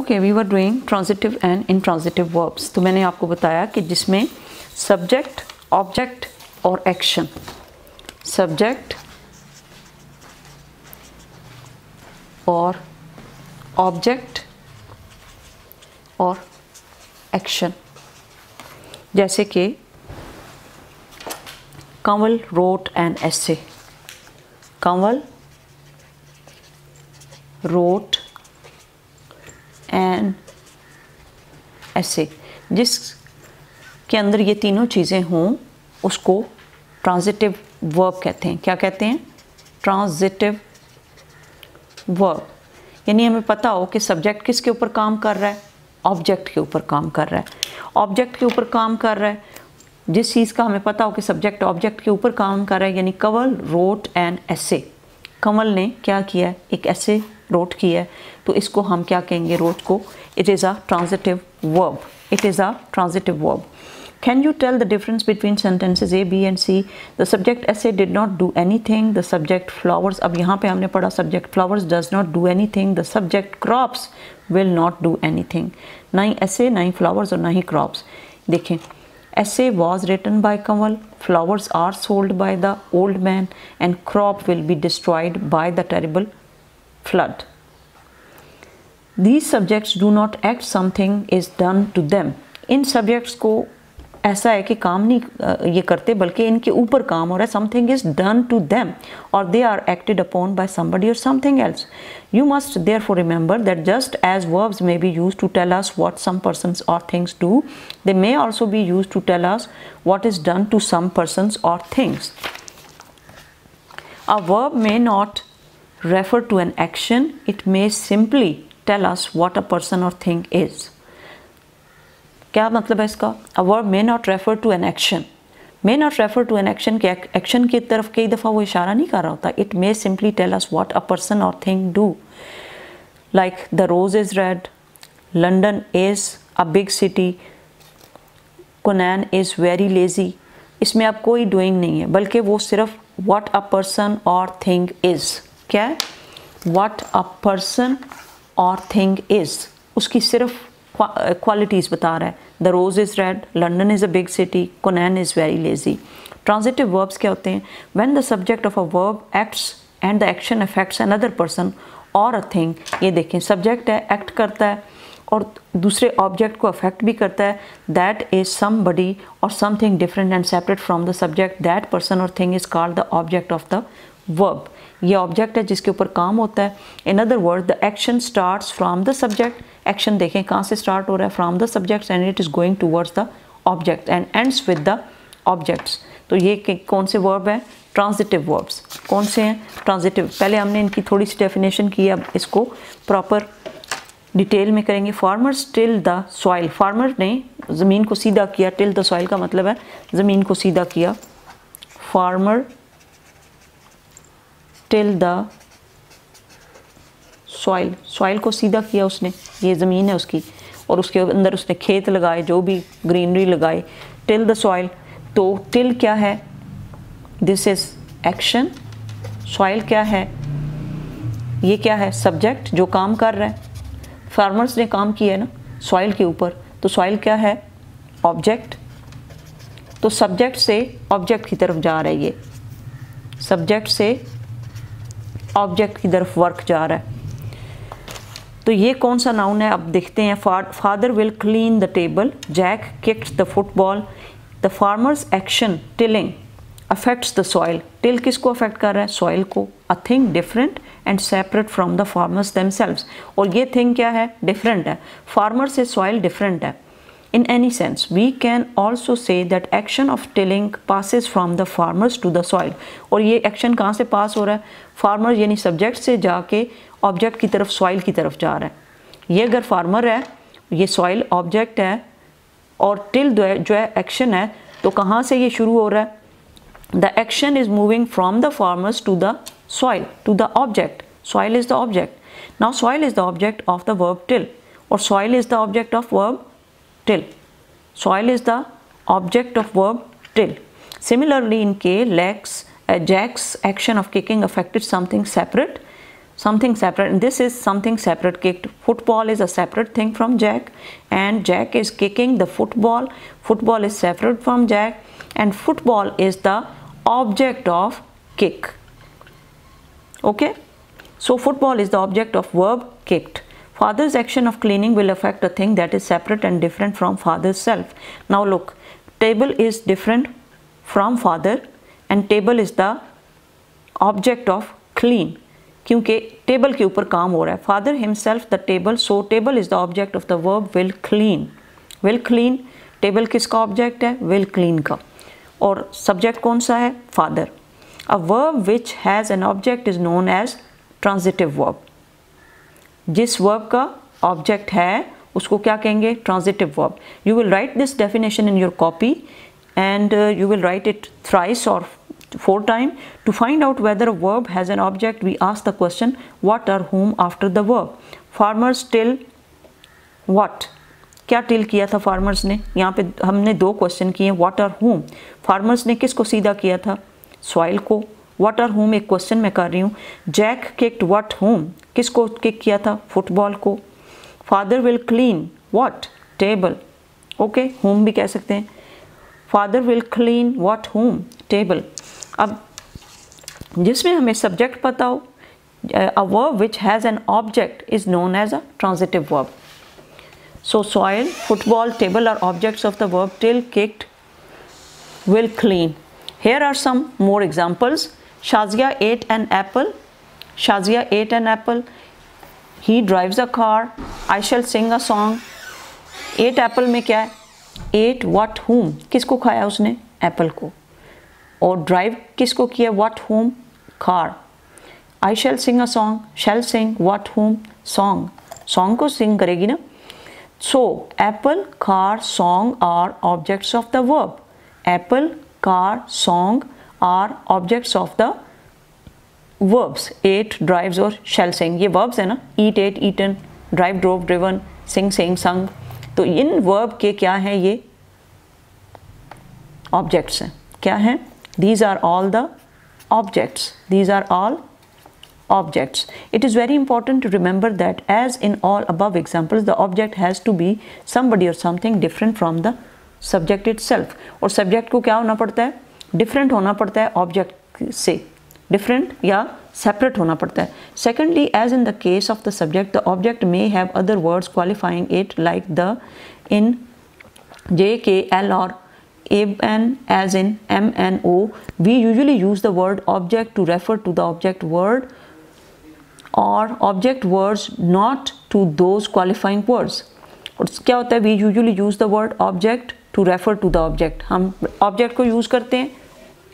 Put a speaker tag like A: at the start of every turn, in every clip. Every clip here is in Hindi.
A: Okay, we were doing transitive and intransitive verbs. तो मैंने आपको बताया कि जिसमें सब्जेक्ट, ऑब्जेक्ट और एक्शन, सब्जेक्ट और ऑब्जेक्ट और एक्शन, जैसे कि Kanwal wrote an essay, Kanwal wrote an essay, जिसके अंदर ये तीनों चीज़ें हों उसको ट्रांजिटिव वर्ब कहते हैं। क्या कहते हैं? Transitive verb. यानी हमें पता हो कि सब्जेक्ट किसके ऊपर काम कर रहा है, ऑब्जेक्ट के ऊपर काम कर रहा है। ऑब्जेक्ट के ऊपर काम कर रहा है, जिस चीज़ का हमें पता हो कि सब्जेक्ट ऑब्जेक्ट के ऊपर काम कर रहा है, यानी Kanwal wrote an essay. Kanwal ने क्या किया है? एक ऐसे रोट किया है, तो इसको हम क्या कहेंगे? रोट को it is a transitive verb. It is a transitive verb. Can you tell the difference between sentences A, B and C? The subject essay did not do anything. The subject flowers, अब यहाँ पे हमने पढ़ा subject flowers does not do anything. The subject crops will not do anything. ना ही essay, ना ही flowers और ना ही crops। देखें, essay was written by Kanwal, flowers are sold by the old man, and crop will be destroyed by the terrible flood. These subjects do not act, something is done to them. In subjects को ऐसा है कि काम नहीं ये करते, बल्कि इनके ऊपर काम हो रहा है। Something is done to them or they are acted upon by somebody or something else. You must therefore remember that just as verbs may be used to tell us what some persons or things do, they may also be used to tell us what is done to some persons or things. A verb may not refer to an action, it may simply tell us what a person or thing is. क्या मतलब है इसका? A verb may not refer to an action. May not refer to an action के एक्शन की तरफ कई दफ़ा वो इशारा नहीं कर रहा होता. It may simply tell us what a person or thing do. Like the rose is red, London is a big city, Conan is very lazy. इसमें अब कोई doing नहीं है, बल्कि वो सिर्फ what a person or thing is. क्या है? What a person or thing is. उसकी सिर्फ क्वालिटीज़ बता रहा है। The rose is red, London is a big city, Konain is very lazy. Transitive verbs क्या होते हैं? When the subject of a verb acts and the action affects another person or a thing. ये देखें, सब्जेक्ट है, एक्ट करता है और दूसरे ऑब्जेक्ट को अफेक्ट भी करता है। That is somebody or something different and separate from the subject. That person or thing is called the object of the verb. ये ऑब्जेक्ट है जिसके ऊपर काम होता है। In other word, the action starts from the subject. Action देखें कहाँ से स्टार्ट हो रहा है? From the subjects and it is going towards the object and ends with the objects. तो ये कौन से वर्ब हैं? Transitive verbs. कौन से हैं? ट्रांजिटिव। पहले हमने इनकी थोड़ी सी डेफिनेशन की, अब इसको प्रॉपर डिटेल में करेंगे। Farmers till the soil, farmer ने ज़मीन को सीधा किया। टिल द सॉइल का मतलब है ज़मीन को सीधा किया। Farmer till the soil, soil को सीधा किया उसने, ये ज़मीन है उसकी, और उसके अंदर उसने खेत लगाए, जो भी ग्रीनरी लगाई। टिल द सॉइल, तो टिल क्या है? This is action. सॉइल क्या है? ये क्या है? सब्जेक्ट जो काम कर रहा है। फार्मर्स ने काम किया है ना सॉइल के ऊपर, तो सॉइल क्या है? ऑब्जेक्ट। तो सब्जेक्ट से ऑब्जेक्ट की तरफ जा रहा है, ये सब्जेक्ट से ऑब्जेक्ट की तरफ वर्क जा रहा है। तो ये कौन सा नाउन है? अब देखते हैं। Father will clean the table, Jack kicked the football. The farmer's action tilling affects the soil. Till किसको अफेक्ट कर रहा है? सॉइल को। A thing different and separate from the farmers themselves. और ये थिंग क्या है? डिफरेंट है। फार्मर से सॉइल डिफरेंट है। In any sense, we can also say that action of tilling passes from the farmers to the soil. और ये एक्शन कहाँ से पास हो रहा है? फार्मर यानी सब्जेक्ट से जाके ऑब्जेक्ट की तरफ, सॉइल की तरफ जा रहा है। ये अगर फार्मर है, ये सॉइल ऑब्जेक्ट है, और टिल जो है एक्शन है, तो कहाँ से ये शुरू हो रहा है? The action is moving from the farmers to the soil, to the object. Soil is the object. Now soil is the object of the verb till, or soil is the object of verb till. Soil is the object of verb till. Similarly, in K, Jack's action of kicking affected something separate. something separate, and this is something separate kicked. Football is a separate thing from Jack, and Jack is kicking the football. Football is separate from Jack, and football is the object of kick. Okay, so football is the object of verb kicked. Father's action of cleaning will affect a thing that is separate and different from father's self. Now look, table is different from father and table is the object of clean, क्योंकि टेबल के ऊपर काम हो रहा है. Father himself the table, so table is the object of the verb will clean. Will clean, table किसका ऑब्जेक्ट है? will clean का. और सब्जेक्ट कौन सा है? father. A verb which has an object is known as transitive verb. जिस वर्ब का ऑब्जेक्ट है उसको क्या कहेंगे? Transitive verb. You will write this definition in your copy and you will write it thrice और 4 times. To find out whether a verb has an object, we ask the question what or whom after the verb. Farmers till what? क्या टिल किया था फार्मर्स ने? यहाँ पे हमने 2 क्वेश्चन किए, what और whom. फार्मर्स ने किसको सीधा किया था? सॉइल को. what और whom एक क्वेश्चन मैं कर रही हूँ. Jack kicked what whom? किसको किक किया था? फुटबॉल को. Father will clean what? Table. Okay, whom भी कह सकते हैं. Father will clean what whom? Table. अब जिसमें हमें सब्जेक्ट पता हो, a verb which has an object is known as a transitive verb. So soil, football, table are objects of the verb till, kicked, will, clean. Here are some more examples. Shazia ate an apple. Shazia ate an apple. He drives a car. I shall sing a song. Ate apple में क्या है? Ate what whom? किसको खाया उसने? Apple को. और drive किसको किया? What whom? Car. I shall sing a song. Shall sing what whom? Song. Song को sing करेगी ना? So apple, car, song are objects of the verb. Apple, car, song are objects of the verbs. Ate, drives और shall sing. ये verbs है ना? Eat, ate, eaten, drive, drove, driven, sing, sang, sung. तो इन verb के क्या हैं? ये objects हैं. क्या हैं? These are all the objects. These are all objects. It is very important to remember that as in all above examples, the object has to be somebody or something different from the subject itself. और subject को क्या होना पड़ता है? Different होना पड़ता है object से. Different या separate होना पड़ता है. Secondly, as in the case of the subject, the object may have other words qualifying it, like the, in, J, K, L or an, as in, M, N, O. We usually use the word object to refer to the object word or object words, not to those qualifying words. और क्या होता है? We usually use the word object to refer to the object. हम object को use करते हैं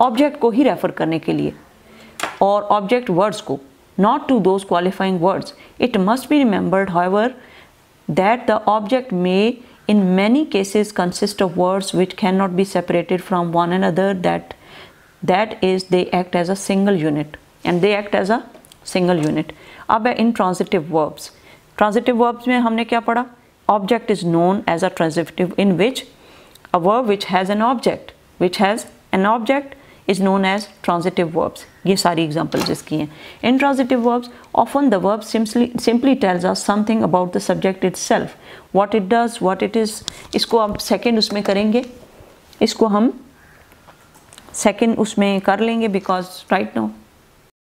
A: object को ही refer करने के लिए, और object words को, not to those qualifying words. It must be remembered, however, that the object may in many cases consist of words which cannot be separated from one another. That is, they act as a single unit, and they act as a single unit. अब है intransitive verbs. Transitive verbs में हमने क्या पढ़ा? Object is known as a transitive, in which a verb which has an object is known as transitive verbs. ये सारी examples इसकी हैं. Intransitive verbs, often the verb simply tells us something about the subject itself, what it does, what it is. इसको हम second उसमें करेंगे, इसको हम second उसमें कर लेंगे, because right now